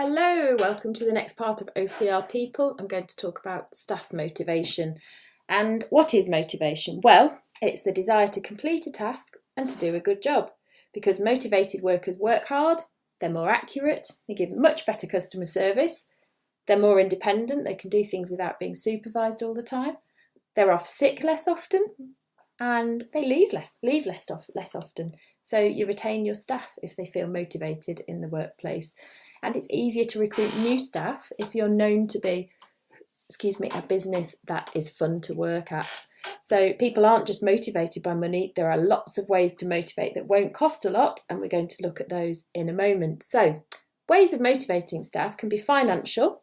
Hello, welcome to the next part of OCR People. I'm going to talk about staff motivation. And what is motivation? Well, it's the desire to complete a task and to do a good job. Because motivated workers work hard, they're more accurate, they give much better customer service, they're more independent, they can do things without being supervised all the time, they're off sick less often, and they leave less often. So you retain your staff if they feel motivated in the workplace. And it's easier to recruit new staff if you're known to be, a business that is fun to work at. So people aren't just motivated by money. There are lots of ways to motivate that won't cost a lot, and we're going to look at those in a moment. So ways of motivating staff can be financial,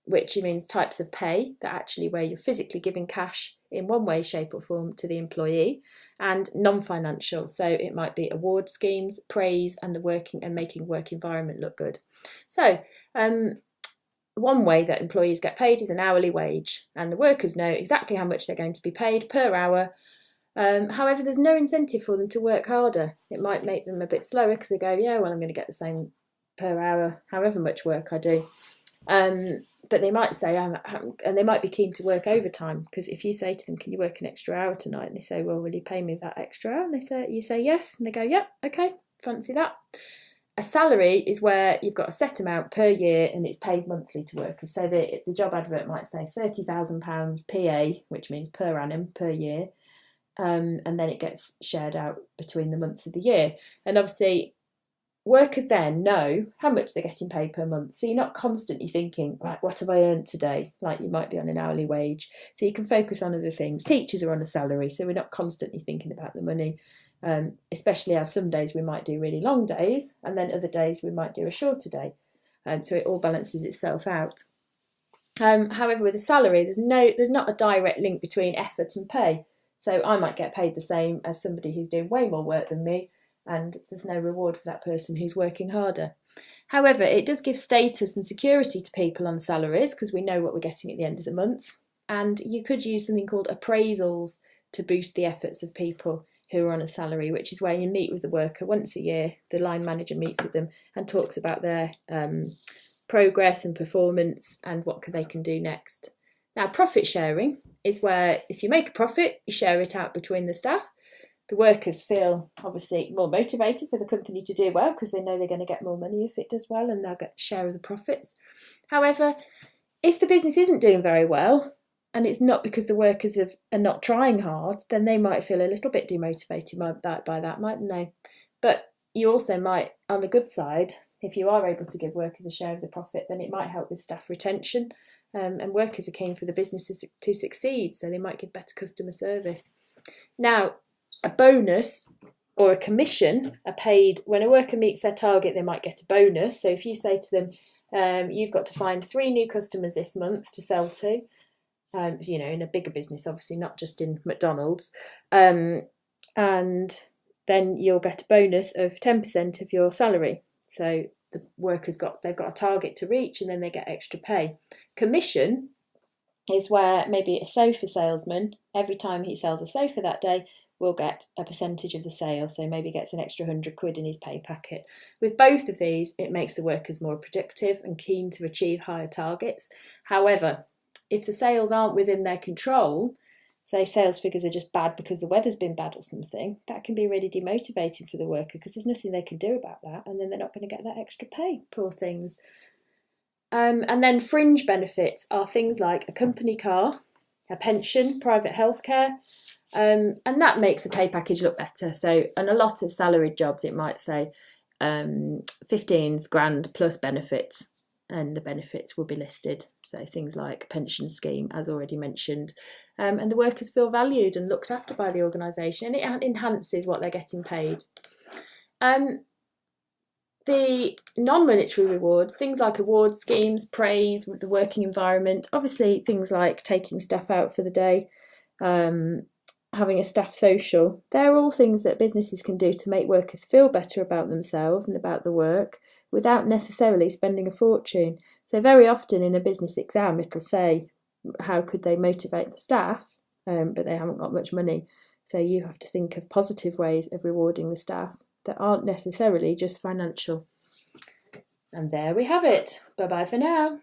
which means types of pay that actually where you're physically giving cash in one way, shape or form to the employee, and non-financial. So it might be award schemes, praise, and the working and making work environment look good. So one way that employees get paid is an hourly wage, and the workers know exactly how much they're going to be paid per hour. However, there's no incentive for them to work harder. It might make them a bit slower because they go, yeah, well, I'm going to get the same per hour, however much work I do. But they might say, and they might be keen to work overtime, because if you say to them, can you work an extra hour tonight? And they say, well, will you pay me that extra hour? And you say yes, and they go, yeah, okay, fancy that. A salary is where you've got a set amount per year and it's paid monthly to workers. So the job advert might say £30,000 PA, which means per annum, per year. And then it gets shared out between the months of the year. And obviously, workers then know how much they're getting paid per month. So you're not constantly thinking, right, what have I earned today? Like you might be on an hourly wage. So you can focus on other things. Teachers are on a salary, so we're not constantly thinking about the money. Especially as some days we might do really long days, and then other days we might do a shorter day. So it all balances itself out. However, with a salary, there's not a direct link between effort and pay. So I might get paid the same as somebody who's doing way more work than me, and there's no reward for that person who's working harder. However, it does give status and security to people on salaries because we know what we're getting at the end of the month. And you could use something called appraisals to boost the efforts of people who are on a salary, which is where you meet with the worker once a year. The line manager meets with them and talks about their progress and performance and what they can do next. Now, profit sharing is where if you make a profit, you share it out between the staff. The workers feel obviously more motivated for the company to do well because they know they're going to get more money if it does well, and they'll get a share of the profits. However, if the business isn't doing very well, and it's not because the workers are not trying hard, then they might feel a little bit demotivated by that, mightn't they? But you also might, on the good side, if you are able to give workers a share of the profit, then it might help with staff retention. And workers are keen for the businesses to succeed, so they might give better customer service. Now, a bonus or a commission are paid when a worker meets their target. They might get a bonus. So if you say to them, you've got to find 3 new customers this month to sell to, in a bigger business, obviously, not just in McDonald's, and then you'll get a bonus of 10% of your salary. So the workers they've got a target to reach, and then they get extra pay. Commission is where maybe a sofa salesman, every time he sells a sofa that day, will get a percentage of the sale, so maybe gets an extra £100 in his pay packet. With both of these, it makes the workers more productive and keen to achieve higher targets. However, if the sales aren't within their control, say sales figures are just bad because the weather's been bad or something, that can be really demotivating for the worker because there's nothing they can do about that, and then they're not going to get that extra pay, poor things. And then fringe benefits are things like a company car, a pension, private healthcare, and that makes a pay package look better. So on a lot of salaried jobs, it might say 15 grand plus benefits, and the benefits will be listed. So things like pension scheme, as already mentioned, and the workers feel valued and looked after by the organisation, and it enhances what they're getting paid. The non-monetary rewards, things like award schemes, praise, the working environment, obviously things like taking staff out for the day, having a staff social, they're all things that businesses can do to make workers feel better about themselves and about the work without necessarily spending a fortune. So very often in a business exam, it'll say, how could they motivate the staff? But they haven't got much money. So you have to think of positive ways of rewarding the staff that aren't necessarily just financial. And there we have it. Bye bye for now.